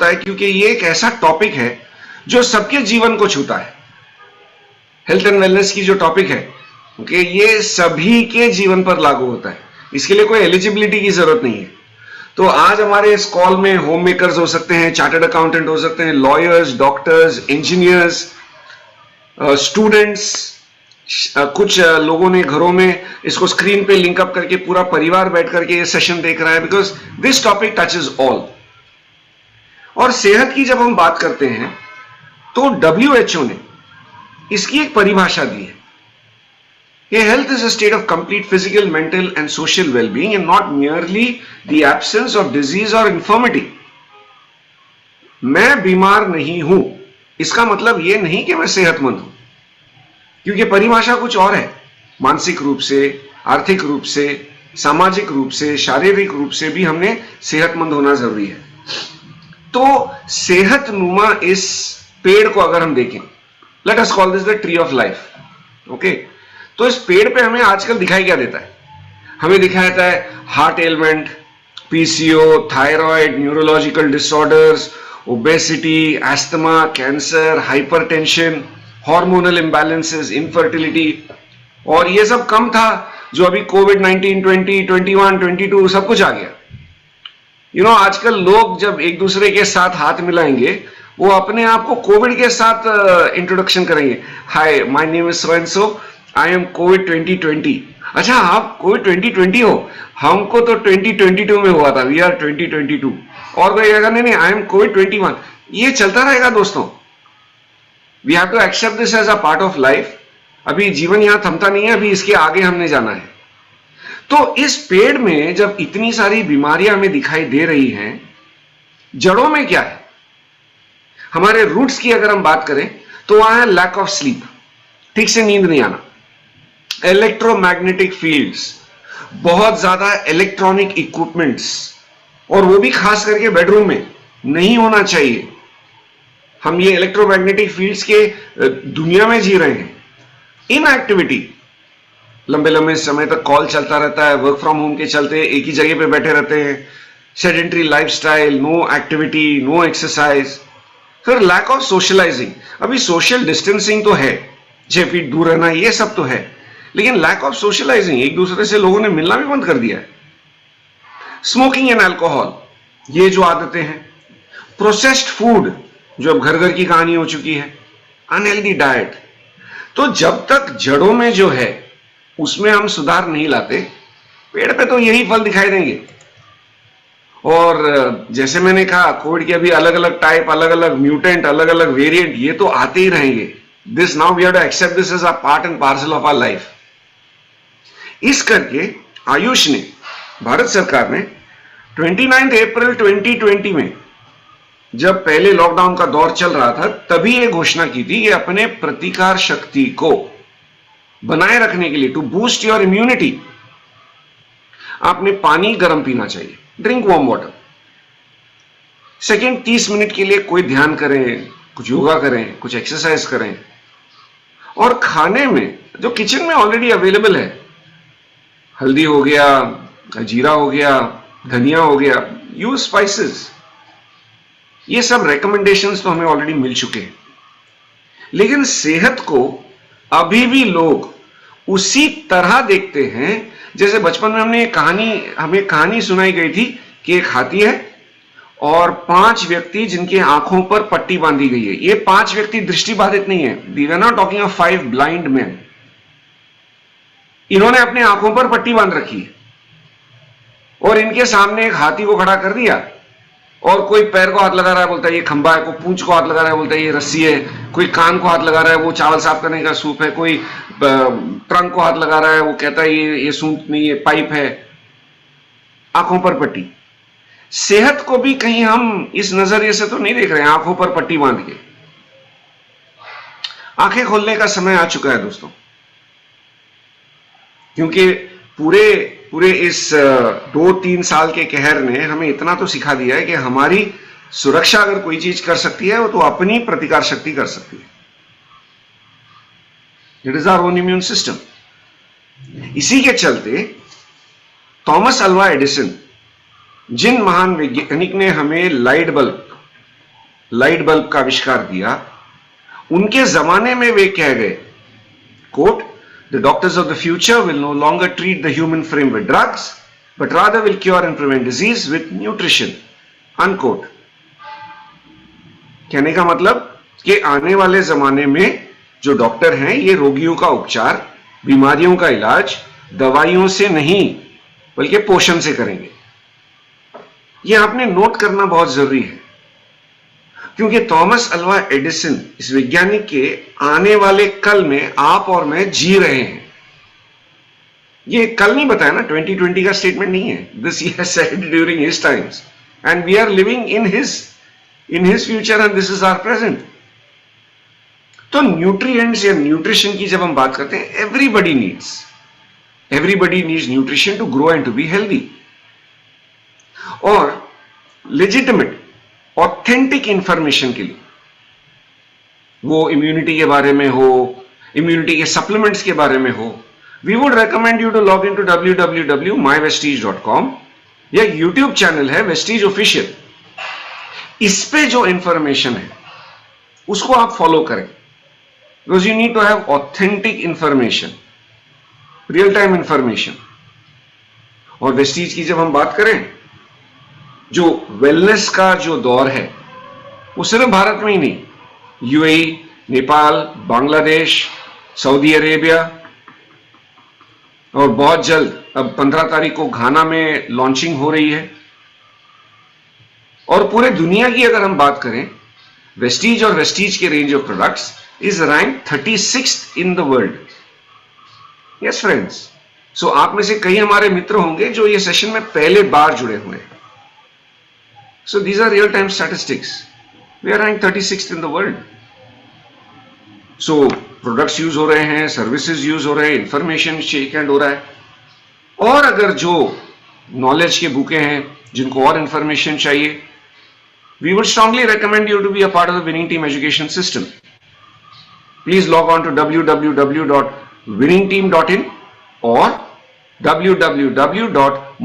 होता है क्योंकि ये एक ऐसा टॉपिक है जो सबके जीवन को छूता है। हेल्थ एंड वेलनेस की जो टॉपिक है ओके, ये सभी के जीवन पर लागू होता है। इसके लिए कोई एलिजिबिलिटी की जरूरत नहीं है। तो आज हमारे इस कॉल में होम मेकर्स हो सकते हैं, चार्टर्ड अकाउंटेंट हो सकते हैं, लॉयर्स, डॉक्टर्स, इंजीनियर्स, स्टूडेंट्स, कुछ लोगों ने घरों में इसको स्क्रीन पे लिंक अप करके पूरा परिवार बैठ करके ये सेशन देख रहा है, because this topic touches all. और सेहत की जब हम बात करते हैं तो WHO ने इसकी एक परिभाषा दी है कि health is a state of complete physical, mental and social wellbeing and not merely the absence of disease और इंफर्मिटी। मैं बीमार नहीं हूं इसका मतलब यह नहीं कि मैं सेहतमंद हूं, क्योंकि परिभाषा कुछ और है। मानसिक रूप से, आर्थिक रूप से, सामाजिक रूप से, शारीरिक रूप से भी हमने सेहतमंद होना जरूरी है। तो सेहतनुमा इस पेड़ को अगर हम देखें, let us call this the tree of life okay, तो इस पेड़ पे हमें आजकल दिखाई क्या देता है? हमें दिखाया जाता है heart element, PCO, thyroid, neurological disorders, obesity, asthma, cancer, hypertension, hormonal imbalances, infertility. और ये सब कम था जो अभी कोविड-19, 20, 21, 22 सब कुछ आ गया। आजकल लोग जब एक दूसरे के साथ हाथ मिलाएंगे वो अपने आप को कोविड के साथ इंट्रोडक्शन करेंगे। Hi, my name is so and so, I am covid 2020। अच्छा, आप कोविड 2020 हो? हमको तो 2022 में हुआ था, वी आर 2022। और कोई कहेगा नहीं, आई एम कोविड 21। ये चलता रहेगा दोस्तों। We have to accept this as a part of life. अभी जीवन यहां थमता नहीं है, अभी इसके आगे हमने जाना है। तो इस पेड़ में जब इतनी सारी बीमारियां हमें दिखाई दे रही हैं, जड़ों में क्या है? हमारे रूट्स की अगर हम बात करें तो वहां है लैक ऑफ स्लीप, ठीक से नींद नहीं आना, इलेक्ट्रोमैग्नेटिक फील्ड्स, बहुत ज्यादा इलेक्ट्रॉनिक इक्विपमेंट्स, और वो भी खास करके बेडरूम में नहीं होना चाहिए। हम ये इलेक्ट्रोमैग्नेटिक फील्ड्स के दुनिया में जी रहे हैं। इनएक्टिविटी, लंबे लंबे समय तक कॉल चलता रहता है, वर्क फ्रॉम होम के चलते एक ही जगह पे बैठे रहते हैं, sedentary lifestyle, no activity, no exercise. फिर लैक ऑफ सोशलाइजिंग। अभी सोशल डिस्टेंसिंग तो है, 6 फीट दूर रहना, ये सब तो है, लेकिन लैक ऑफ सोशलाइजिंग, एक दूसरे से लोगों ने मिलना भी बंद कर दिया है। स्मोकिंग एंड अल्कोहल, ये जो आदतें हैं, प्रोसेस्ड फूड जो अब घर घर की कहानी हो चुकी है, अनहेल्दी डाइट। तो जब तक जड़ों में जो है उसमें हम सुधार नहीं लाते, पेड़ पे तो यही फल दिखाई देंगे। और जैसे मैंने कहा, कोविड के अभी अलग अलग टाइप, अलग अलग म्यूटेंट, अलग अलग वेरिएंट, ये तो आते ही रहेंगे। This now we have to accept this as a part and parcel of our life. इस करके आयुष ने, भारत सरकार ने 29 अप्रैल 2020 में जब पहले लॉकडाउन का दौर चल रहा था, तभी ये घोषणा की थी कि अपने प्रतिकार शक्ति को बनाए रखने के लिए, टू बूस्ट योर इम्यूनिटी, आपने पानी गर्म पीना चाहिए, drink warm water. Second, 30 minute के लिए कोई ध्यान करें, कुछ योगा करें, कुछ एक्सरसाइज करें। और खाने में जो किचन में ऑलरेडी अवेलेबल है, हल्दी हो गया, जीरा हो गया, धनिया हो गया, यूज स्पाइसेस, ये सब रिकमेंडेशंस तो हमें ऑलरेडी मिल चुके हैं। लेकिन सेहत को अभी भी लोग उसी तरह देखते हैं जैसे बचपन में हमें कहानी सुनाई गई थी कि एक हाथी है और 5 व्यक्ति जिनके आंखों पर पट्टी बांधी गई है। ये 5 व्यक्ति दृष्टिबाधित नहीं है, we are not talking of 5 blind man. इन्होंने अपने आंखों पर पट्टी बांध रखी है और इनके सामने एक हाथी को खड़ा कर दिया, और कोई पैर को हाथ लगा रहा है, बोलता है ये खंबा है, कोई पूंछ को हाथ लगा रहा है, बोलता है ये रस्सी है, कोई कान को हाथ लगा रहा है, वो चावल साफ करने का सूप है, कोई ट्रंक को हाथ लगा रहा है, वो कहता है ये सूप नहीं, ये पाइप है। आंखों पर पट्टी। सेहत को भी कहीं हम इस नजरिए से तो नहीं देख रहे हैं, आंखों पर पट्टी बांध के। आंखें खोलने का समय आ चुका है दोस्तों, क्योंकि पूरे इस 2-3 साल के कहर ने हमें इतना तो सिखा दिया है कि हमारी सुरक्षा अगर कोई चीज कर सकती है वो तो अपनी प्रतिकार शक्ति कर सकती है। It is our own immune system. इसी के चलते थॉमस अल्वा एडिसन, जिन महान वैज्ञानिक ने हमें लाइट बल्ब लाइट बल्ब का आविष्कार दिया, उनके जमाने में वे कह गए, quote, the doctors of the future will no longer treat the human frame with drugs but rather will cure and prevent disease with nutrition, unquote. कहने का मतलब कि आने वाले जमाने में जो डॉक्टर हैं ये रोगियों का उपचार, बीमारियों का इलाज दवाइयों से नहीं बल्कि पोषण से करेंगे। यह आपने नोट करना बहुत जरूरी है, क्योंकि थॉमस अल्वा एडिसन इस वैज्ञानिक के आने वाले कल में आप और मैं जी रहे हैं। ये कल नहीं बताया ना, 2020 का स्टेटमेंट नहीं है, this he has said during his times and we are living in his future and this is our present. तो न्यूट्रिएंट्स या न्यूट्रिशन की जब हम बात करते हैं, everybody needs nutrition to grow and to be healthy. और लेजिटिमेट ऑथेंटिक इंफॉर्मेशन के लिए, वो इम्यूनिटी के बारे में हो, इम्यूनिटी के सप्लीमेंट्स के बारे में हो, we would recommend you to log in to www.mywestige.com या यूट्यूब चैनल है वेस्टीज ऑफिशियल, इस पे जो इंफॉर्मेशन है उसको आप फॉलो करें, because you need to have authentic information, real time information. और वेस्टीज की जब हम बात करें, जो वेलनेस का जो दौर है वो सिर्फ भारत में ही नहीं, UAE, Nepal, Bangladesh, Saudi Arabia और बहुत जल्द अब 15 तारीख को घाना में लॉन्चिंग हो रही है। और पूरे दुनिया की अगर हम बात करें, वेस्टीज और वेस्टीज के range of products is rank 36th in the world. Yes friends, so आप में से कई हमारे मित्र होंगे जो ये सेशन में पहले बार जुड़े हुए हैं। So these are real-time statistics. We are ranked 36th in the world. So products use हो रहे हैं, सर्विसेज यूज हो रहे हैं, इंफॉर्मेशन शेक हैंड हो रहा है। और अगर जो नॉलेज के भूखे हैं, जिनको और इंफॉर्मेशन चाहिए, we would strongly recommend you to be a part of the Winning Team education system. Please log on to www.winningteam.in or www.